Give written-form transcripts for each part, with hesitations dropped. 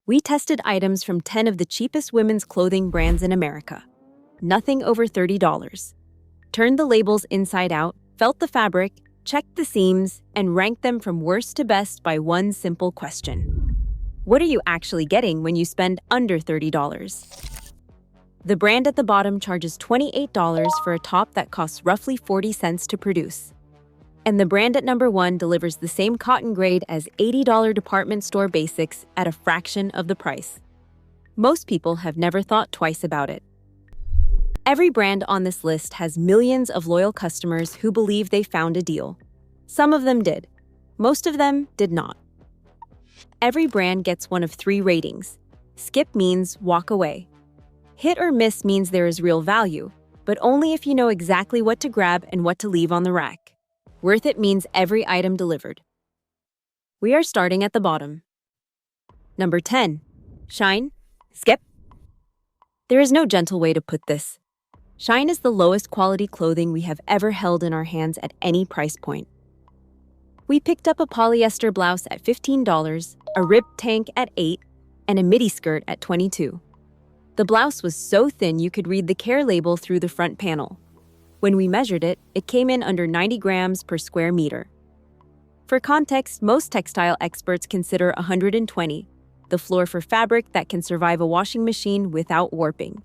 We tested items from 10 of the cheapest women's clothing brands in America. Nothing over $30. Turned the labels inside out, felt the fabric, checked the seams, and ranked them from worst to best by one simple question. What are you actually getting when you spend under $30? The brand at the bottom charges $28 for a top that costs roughly 40 cents to produce. And the brand at number 1 delivers the same cotton grade as $80 department store basics at a fraction of the price. Most people have never thought twice about it. Every brand on this list has millions of loyal customers who believe they found a deal. Some of them did. Most of them did not. Every brand gets one of 3 ratings. Skip means walk away. Hit or miss means there is real value, but only if you know exactly what to grab and what to leave on the rack. Worth it means every item delivered. We are starting at the bottom. Number 10. Shine. Skip. There is no gentle way to put this. Shine is the lowest quality clothing we have ever held in our hands at any price point. We picked up a polyester blouse at $15, a ribbed tank at $8, and a midi skirt at $22. The blouse was so thin you could read the care label through the front panel. When we measured it, it came in under 90 grams per square meter. For context, most textile experts consider 120, the floor for fabric that can survive a washing machine without warping.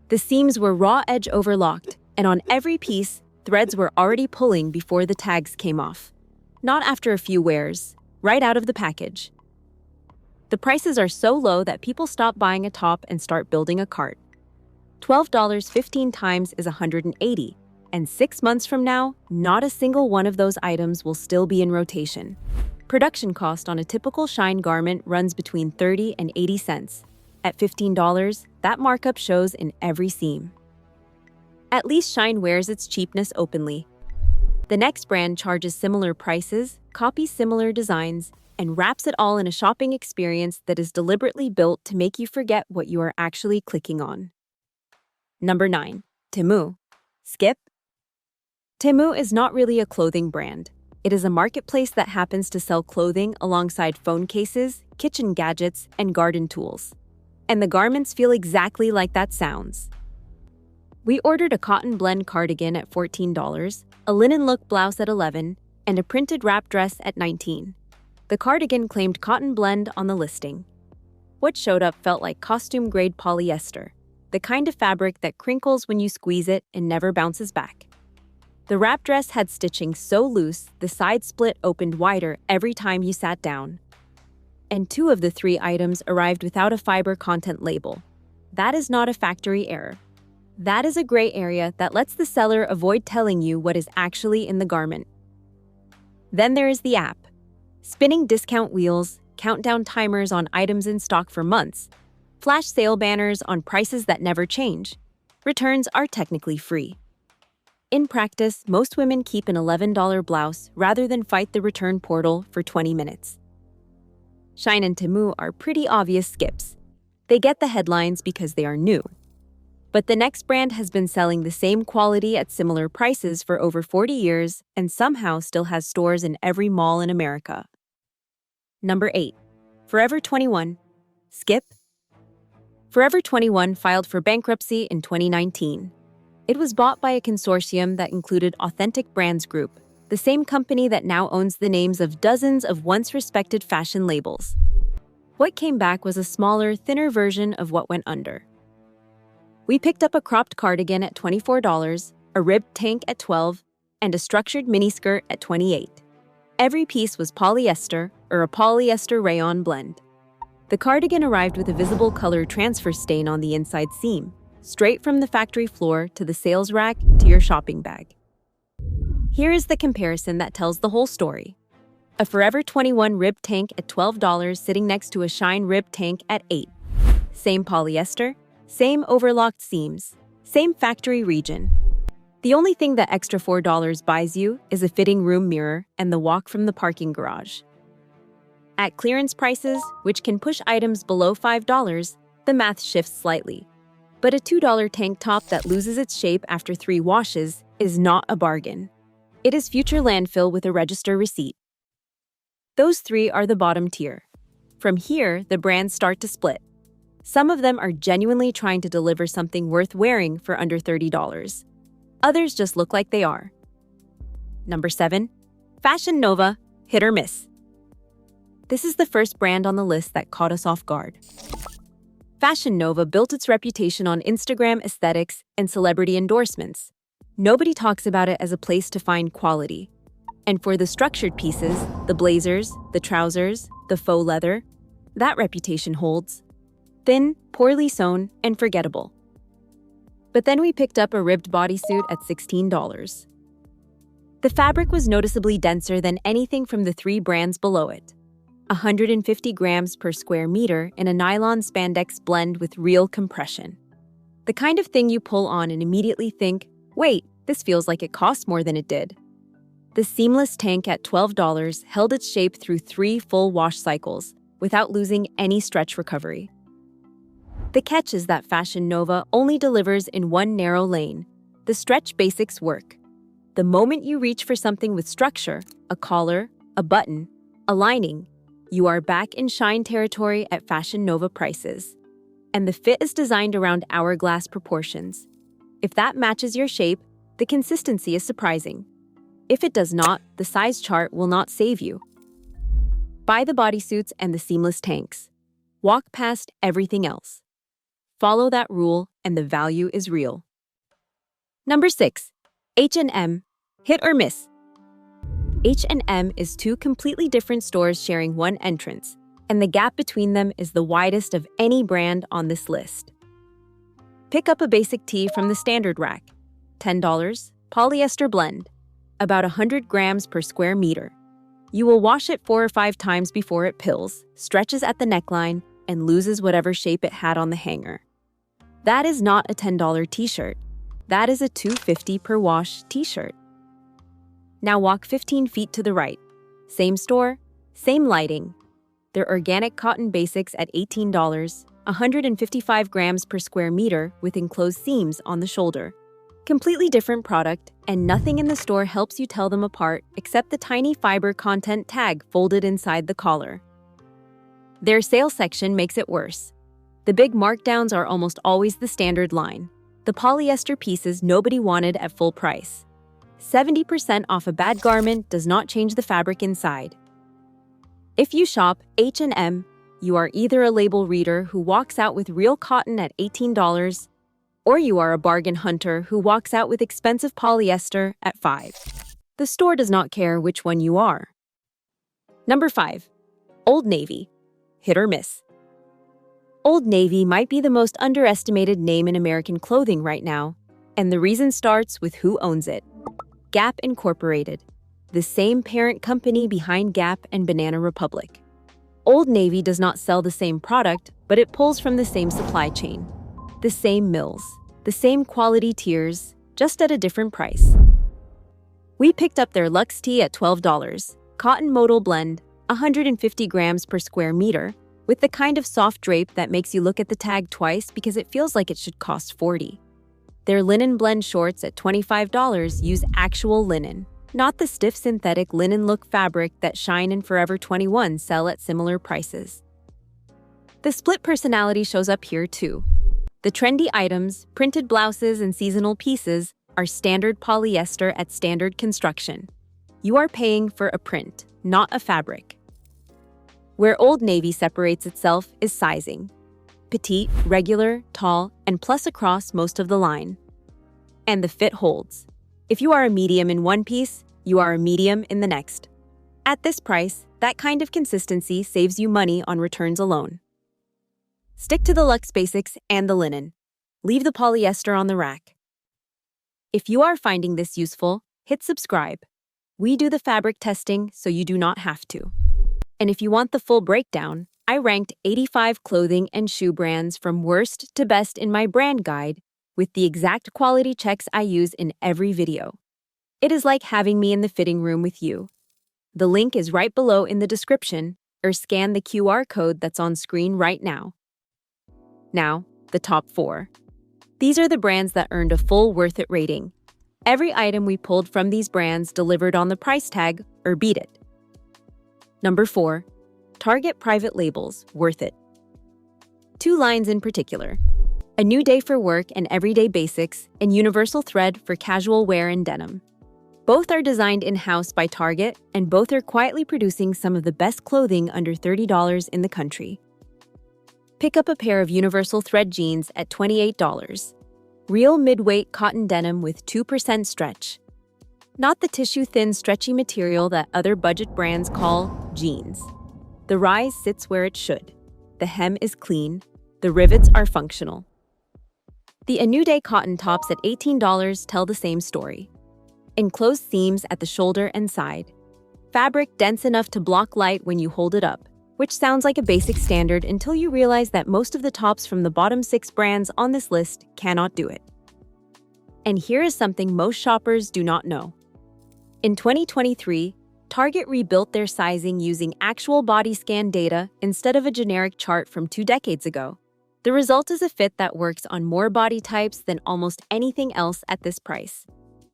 The seams were raw edge overlocked, and on every piece, threads were already pulling before the tags came off. Not after a few wears, right out of the package. The prices are so low that people stop buying a top and start building a cart. $12 15 times is $180, and 6 months from now, not a single one of those items will still be in rotation. Production cost on a typical Shine garment runs between 30 and 80 cents. At $15, that markup shows in every seam. At least Shine wears its cheapness openly. The next brand charges similar prices, copies similar designs, and wraps it all in a shopping experience that is deliberately built to make you forget what you are actually clicking on. Number 9. Temu. Skip. Temu is not really a clothing brand. It is a marketplace that happens to sell clothing alongside phone cases, kitchen gadgets, and garden tools. And the garments feel exactly like that sounds. We ordered a cotton blend cardigan at $14, a linen look blouse at $11, and a printed wrap dress at $19. The cardigan claimed cotton blend on the listing. What showed up felt like costume-grade polyester, the kind of fabric that crinkles when you squeeze it and never bounces back. The wrap dress had stitching so loose, the side split opened wider every time you sat down. And 2 of the 3 items arrived without a fiber content label. That is not a factory error. That is a gray area that lets the seller avoid telling you what is actually in the garment. Then there is the app. Spinning discount wheels, countdown timers on items in stock for months, flash sale banners on prices that never change. Returns are technically free. In practice, most women keep an $11 blouse rather than fight the return portal for 20 minutes. Shine and Temu are pretty obvious skips. They get the headlines because they are new. But the next brand has been selling the same quality at similar prices for over 40 years and somehow still has stores in every mall in America. Number 8. Forever 21. Skip. Forever 21 filed for bankruptcy in 2019. It was bought by a consortium that included Authentic Brands Group, the same company that now owns the names of dozens of once-respected fashion labels. What came back was a smaller, thinner version of what went under. We picked up a cropped cardigan at $24, a ribbed tank at $12, and a structured miniskirt at $28. Every piece was polyester or a polyester rayon blend. The cardigan arrived with a visible color transfer stain on the inside seam, straight from the factory floor to the sales rack to your shopping bag. Here is the comparison that tells the whole story. A Forever 21 ribbed tank at $12 sitting next to a Shine ribbed tank at $8. Same polyester, same overlocked seams, same factory region. The only thing that extra $4 buys you is a fitting room mirror and the walk from the parking garage. At clearance prices, which can push items below $5, the math shifts slightly. But a $2 tank top that loses its shape after 3 washes is not a bargain. It is future landfill with a register receipt. Those 3 are the bottom tier. From here, the brands start to split. Some of them are genuinely trying to deliver something worth wearing for under $30. Others just look like they are. Number 7. Fashion Nova, hit or miss. This is the first brand on the list that caught us off guard. Fashion Nova built its reputation on Instagram aesthetics and celebrity endorsements. Nobody talks about it as a place to find quality. And for the structured pieces, the blazers, the trousers, the faux leather, that reputation holds. Thin, poorly sewn, and forgettable. But then we picked up a ribbed bodysuit at $16. The fabric was noticeably denser than anything from the 3 brands below it. 150 grams per square meter in a nylon spandex blend with real compression. The kind of thing you pull on and immediately think, wait, this feels like it costs more than it did. The seamless tank at $12 held its shape through 3 full wash cycles without losing any stretch recovery. The catch is that Fashion Nova only delivers in one narrow lane. The stretch basics work. The moment you reach for something with structure, a collar, a button, a lining, you are back in shine territory at Fashion Nova prices. And the fit is designed around hourglass proportions. If that matches your shape, the consistency is surprising. If it does not, the size chart will not save you. Buy the bodysuits and the seamless tanks. Walk past everything else. Follow that rule and the value is real. Number 6. H&M, hit or miss. H&M is 2 completely different stores sharing one entrance, and the gap between them is the widest of any brand on this list. Pick up a basic tee from the standard rack. $10, polyester blend, about 100 grams per square meter. You will wash it 4 or 5 times before it pills, stretches at the neckline, and loses whatever shape it had on the hanger. That is not a $10 t-shirt. That is a $2.50 per wash t-shirt. Now walk 15 feet to the right. Same store, same lighting. Their organic cotton basics at $18, 155 grams per square meter with enclosed seams on the shoulder. Completely different product, and nothing in the store helps you tell them apart except the tiny fiber content tag folded inside the collar. Their sale section makes it worse. The big markdowns are almost always the standard line. The polyester pieces nobody wanted at full price. 70% off a bad garment does not change the fabric inside. If you shop H&M, you are either a label reader who walks out with real cotton at $18, or you are a bargain hunter who walks out with expensive polyester at $5. The store does not care which one you are. Number 5. Old Navy, hit or miss. Old Navy might be the most underestimated name in American clothing right now, and the reason starts with who owns it. Gap Incorporated, the same parent company behind Gap and Banana Republic. Old Navy does not sell the same product, but it pulls from the same supply chain. The same mills, the same quality tiers, just at a different price. We picked up their Luxe Tee at $12, cotton modal blend, 150 grams per square meter, with the kind of soft drape that makes you look at the tag twice because it feels like it should cost $40. Their linen blend shorts at $25 use actual linen, not the stiff synthetic linen look fabric that Shine and Forever 21 sell at similar prices. The split personality shows up here too. The trendy items, printed blouses, and seasonal pieces are standard polyester at standard construction. You are paying for a print, not a fabric. Where Old Navy separates itself is sizing. Petite, regular, tall, and plus across most of the line. And the fit holds. If you are a medium in one piece, you are a medium in the next. At this price, that kind of consistency saves you money on returns alone. Stick to the Luxe basics and the linen. Leave the polyester on the rack. If you are finding this useful, hit subscribe. We do the fabric testing so you do not have to. And if you want the full breakdown, I ranked 85 clothing and shoe brands from worst to best in my brand guide with the exact quality checks I use in every video. It is like having me in the fitting room with you. The link is right below in the description, or scan the QR code that's on screen right now. Now, the top 4. These are the brands that earned a full worth it rating. Every item we pulled from these brands delivered on the price tag or beat it. Number 4. Target private labels, worth it. Two lines in particular: A New Day for work and everyday basics, and Universal Thread for casual wear and denim. Both are designed in-house by Target, and both are quietly producing some of the best clothing under $30 in the country. Pick up a pair of Universal Thread jeans at $28. Real mid-weight cotton denim with 2% stretch. Not the tissue-thin, stretchy material that other budget brands call jeans. The rise sits where it should. The hem is clean. The rivets are functional. The A New Day cotton tops at $18 tell the same story. Enclosed seams at the shoulder and side. Fabric dense enough to block light when you hold it up, which sounds like a basic standard until you realize that most of the tops from the bottom 6 brands on this list cannot do it. And here is something most shoppers do not know. In 2023, Target rebuilt their sizing using actual body scan data instead of a generic chart from 2 decades ago. The result is a fit that works on more body types than almost anything else at this price.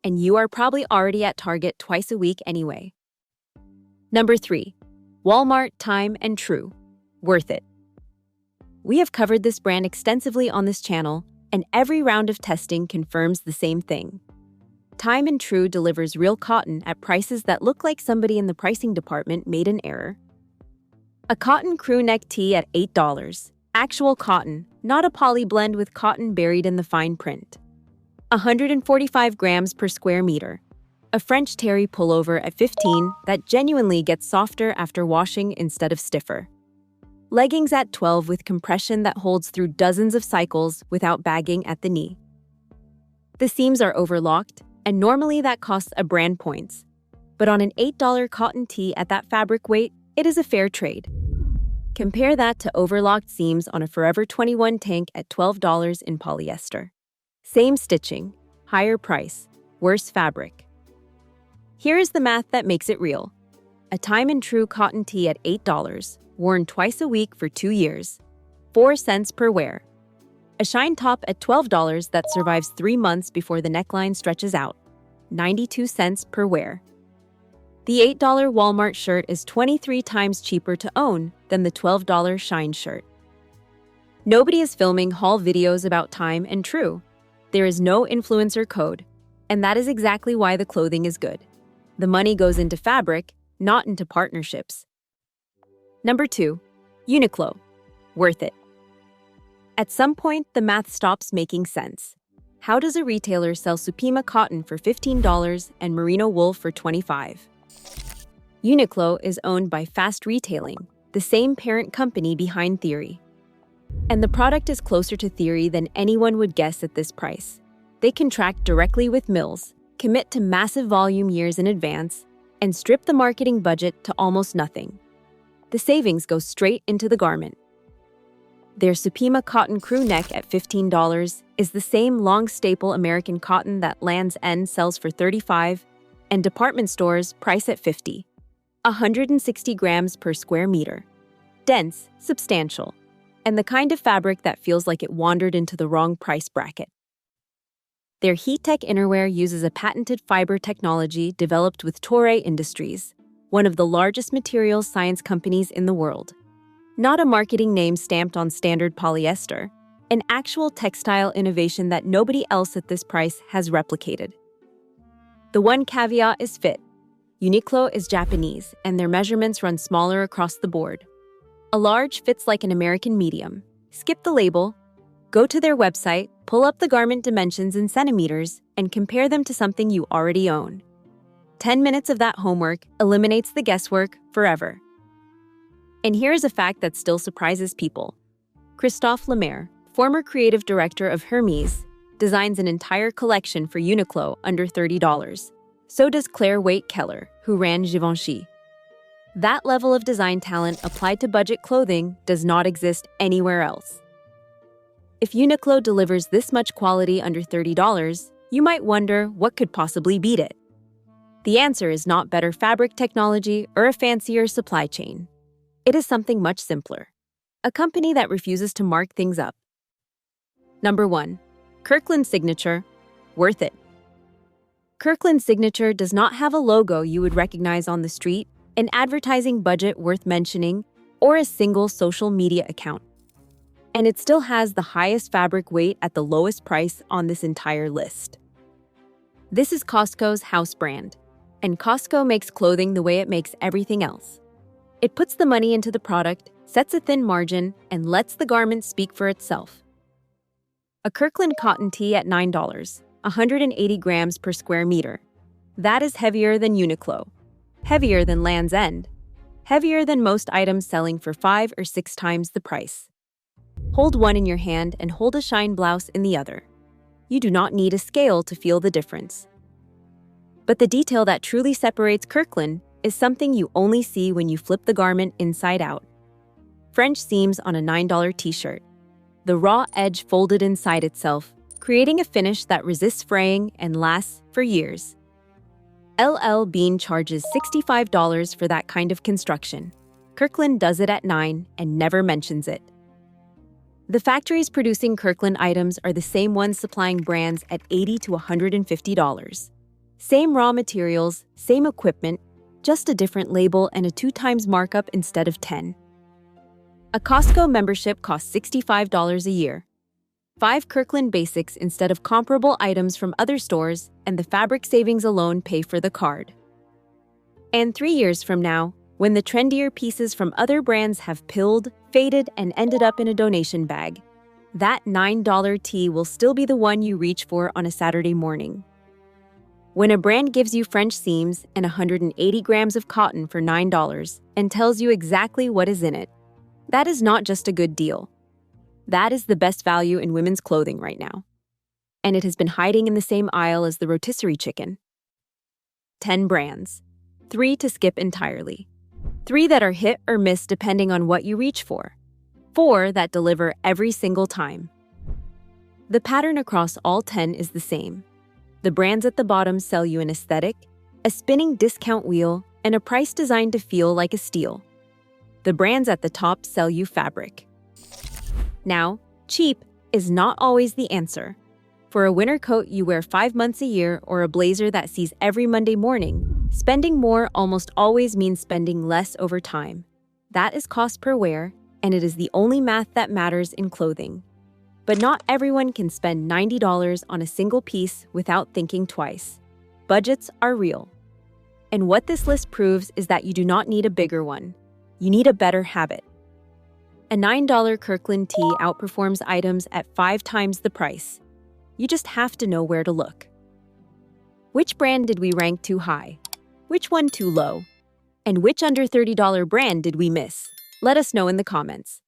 And you are probably already at Target twice a week anyway. Number 3. Walmart Time and Tru. Worth it. We have covered this brand extensively on this channel, and every round of testing confirms the same thing. Time and Tru delivers real cotton at prices that look like somebody in the pricing department made an error. A cotton crew neck tee at $8. Actual cotton, not a poly blend with cotton buried in the fine print. 145 grams per square meter. A French terry pullover at $15 that genuinely gets softer after washing instead of stiffer. Leggings at $12 with compression that holds through dozens of cycles without bagging at the knee. The seams are overlocked, and normally that costs a brand points. But on an $8 cotton tee at that fabric weight, it is a fair trade. Compare that to overlocked seams on a Forever 21 tank at $12 in polyester. Same stitching, higher price, worse fabric. Here is the math that makes it real. A Time and Tru cotton tee at $8, worn twice a week for 2 years, 4 cents per wear. A shine top at $12 that survives 3 months before the neckline stretches out, 92 cents per wear. The $8 Walmart shirt is 23 times cheaper to own than the $12 Shine shirt. Nobody is filming haul videos about Time and Tru. There is no influencer code, and that is exactly why the clothing is good. The money goes into fabric, not into partnerships. Number 2. Uniqlo. Worth it. At some point, the math stops making sense. How does a retailer sell Supima cotton for $15 and merino wool for $25? Uniqlo is owned by Fast Retailing, the same parent company behind Theory. And the product is closer to Theory than anyone would guess at this price. They contract directly with mills, commit to massive volume years in advance, and strip the marketing budget to almost nothing. The savings go straight into the garment. Their Supima cotton crew neck at $15 is the same long staple American cotton that Lands' End sells for $35 and department stores price at $50. 160 grams per square meter. Dense, substantial, and the kind of fabric that feels like it wandered into the wrong price bracket. Their Heat-Tech innerwear uses a patented fiber technology developed with Toray Industries, one of the largest materials science companies in the world. Not a marketing name stamped on standard polyester, an actual textile innovation that nobody else at this price has replicated. The one caveat is fit. Uniqlo is Japanese, and their measurements run smaller across the board. A large fits like an American medium. Skip the label, go to their website, pull up the garment dimensions in centimeters, and compare them to something you already own. 10 minutes of that homework eliminates the guesswork forever. And here is a fact that still surprises people. Christophe Lemaire, former creative director of Hermès, designs an entire collection for Uniqlo under $30. So does Claire Waite Keller, who ran Givenchy. That level of design talent applied to budget clothing does not exist anywhere else. If Uniqlo delivers this much quality under $30, you might wonder what could possibly beat it. The answer is not better fabric technology or a fancier supply chain. It is something much simpler. A company that refuses to mark things up. Number 1. Kirkland Signature. Worth it. Kirkland Signature does not have a logo you would recognize on the street, an advertising budget worth mentioning, or a single social media account. And it still has the highest fabric weight at the lowest price on this entire list. This is Costco's house brand, and Costco makes clothing the way it makes everything else. It puts the money into the product, sets a thin margin, and lets the garment speak for itself. A Kirkland cotton tee at $9, 180 grams per square meter. That is heavier than Uniqlo, heavier than Land's End, heavier than most items selling for 5 or 6 times the price. Hold one in your hand and hold a shine blouse in the other. You do not need a scale to feel the difference. But the detail that truly separates Kirkland is something you only see when you flip the garment inside out. French seams on a $9 t-shirt. The raw edge folded inside itself, creating a finish that resists fraying and lasts for years. LL Bean charges $65 for that kind of construction. Kirkland does it at $9 and never mentions it. The factories producing Kirkland items are the same ones supplying brands at $80 to $150. Same raw materials, same equipment, just a different label and a 2 times markup instead of 10. A Costco membership costs $65 a year. 5 Kirkland basics instead of comparable items from other stores, and the fabric savings alone pay for the card. And 3 years from now, when the trendier pieces from other brands have pilled, faded, and ended up in a donation bag, that $9 tee will still be the one you reach for on a Saturday morning. When a brand gives you French seams and 180 grams of cotton for $9 and tells you exactly what is in it, that is not just a good deal. That is the best value in women's clothing right now. And it has been hiding in the same aisle as the rotisserie chicken. 10 brands. 3 to skip entirely. 3 that are hit or miss depending on what you reach for. 4 that deliver every single time. The pattern across all 10 is the same. The brands at the bottom sell you an aesthetic, a spinning discount wheel, and a price designed to feel like a steal. The brands at the top sell you fabric. Now, cheap is not always the answer. For a winter coat you wear 5 months a year or a blazer that sees every Monday morning, spending more almost always means spending less over time. That is cost per wear, and it is the only math that matters in clothing. But not everyone can spend $90 on a single piece without thinking twice. Budgets are real. And what this list proves is that you do not need a bigger one. You need a better habit. A $9 Kirkland tee outperforms items at 5 times the price. You just have to know where to look. Which brand did we rank too high? Which one too low? And which under $30 brand did we miss? Let us know in the comments.